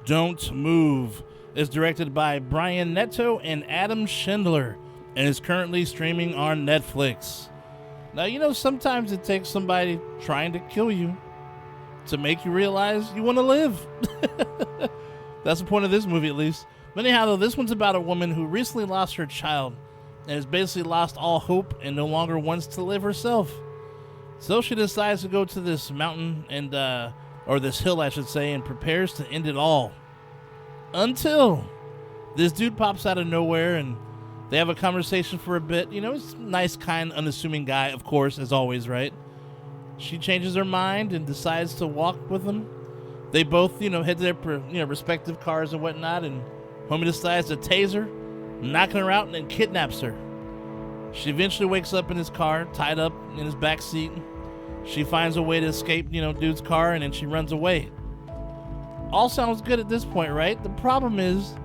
Don't Move is directed by Brian Netto and Adam Schindler and is currently streaming on Netflix. Now, you know, sometimes it takes somebody trying to kill you to make you realize you want to live. That's the point of this movie, at least. But anyhow, though, this one's about a woman who recently lost her child and has basically lost all hope and no longer wants to live herself. So she decides to go to this mountain and, or this hill, I should say, and prepares to end it all. Until this dude pops out of nowhere and they have a conversation for a bit. You know, he's a nice, kind, unassuming guy, of course, as always, right? She changes her mind and decides to walk with him. They both, you know, head to their, respective cars and whatnot, and homie decides to tase her, knocking her out, and then kidnaps her. She eventually wakes up in his car, tied up in his back seat. She finds a way to escape, dude's car, and then she runs away. All sounds good at this point, right? The problem is,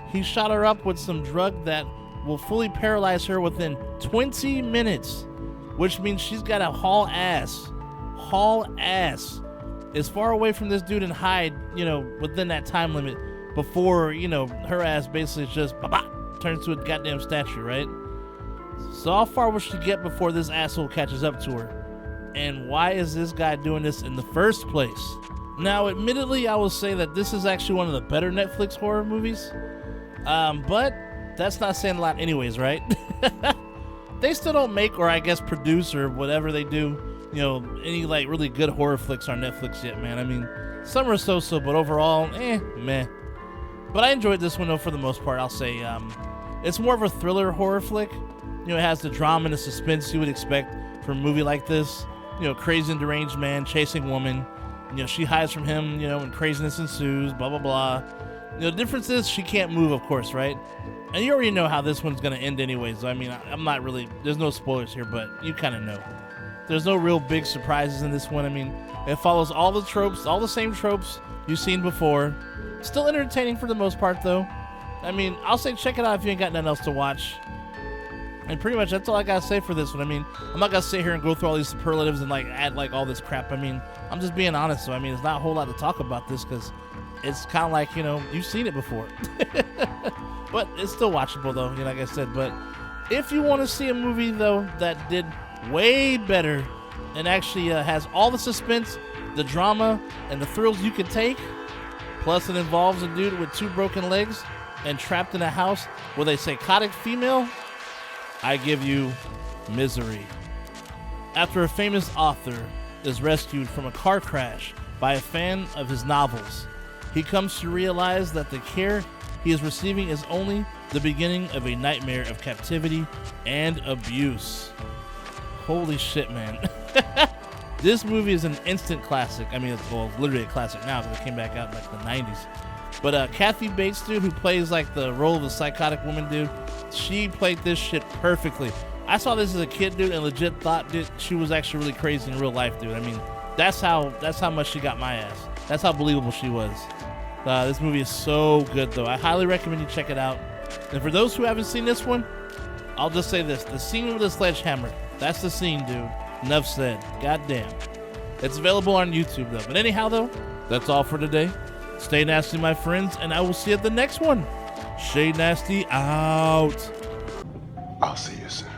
he shot her up with some drug that will fully paralyze her within 20 minutes, which means she's got to haul ass as far away from this dude and hide, within that time limit before, her ass basically just turns to a goddamn statue, right? So how far will she get before this asshole catches up to her? And why is this guy doing this in the first place? Now, admittedly, I will say that this is actually one of the better Netflix horror movies. But that's not saying a lot anyways, right? They still don't make, or I guess produce, or whatever they do, any like really good horror flicks on Netflix yet, man. I mean, some are so-so, but overall, meh. But I enjoyed this one, though, for the most part. I'll say it's more of a thriller horror flick. It has the drama and the suspense you would expect from a movie like this. Crazy and deranged man chasing woman. She hides from him, and craziness ensues, blah, blah, blah. The difference is she can't move, of course, right? And you already know how this one's going to end anyways. So, I mean, I'm not really, there's no spoilers here, but you kind of know. There's no real big surprises in this one. I mean, it follows all the tropes, all the same tropes you've seen before. Still entertaining for the most part, though. I mean, I'll say check it out if you ain't got nothing else to watch. And pretty much that's all I got to say for this one. I mean, I'm not going to sit here and go through all these superlatives and add all this crap. I mean, I'm just being honest. So, I mean, there's not a whole lot to talk about this because it's kind of like, you've seen it before. But it's still watchable, though, like I said. But if you want to see a movie, though, that did way better and actually has all the suspense, the drama, and the thrills you could take, plus it involves a dude with 2 broken legs and trapped in a house with a psychotic female, I give you Misery. After a famous author is rescued from a car crash by a fan of his novels, he comes to realize that the care he is receiving is only the beginning of a nightmare of captivity and abuse. Holy shit, man. This movie is an instant classic. I mean, it's literally a classic now because it came back out in the 90s. But Kathy Bates, dude, who plays the role of the psychotic woman, dude, she played this shit perfectly. I saw this as a kid, dude, and legit thought, dude, she was actually really crazy in real life, dude. I mean, that's how much she got my ass. That's how believable she was. This movie is so good, though. I highly recommend you check it out. And for those who haven't seen this one, I'll just say this. The scene with the sledgehammer, that's the scene, dude. Enough said. Goddamn. It's available on YouTube, though. But anyhow, though, that's all for today. Stay nasty, my friends, and I will see you at the next one. Shade Nasty out. I'll see you soon.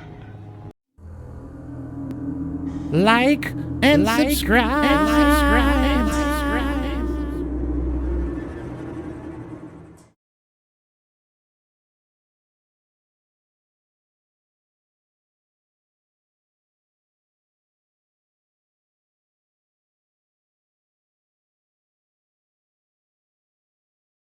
Like and subscribe.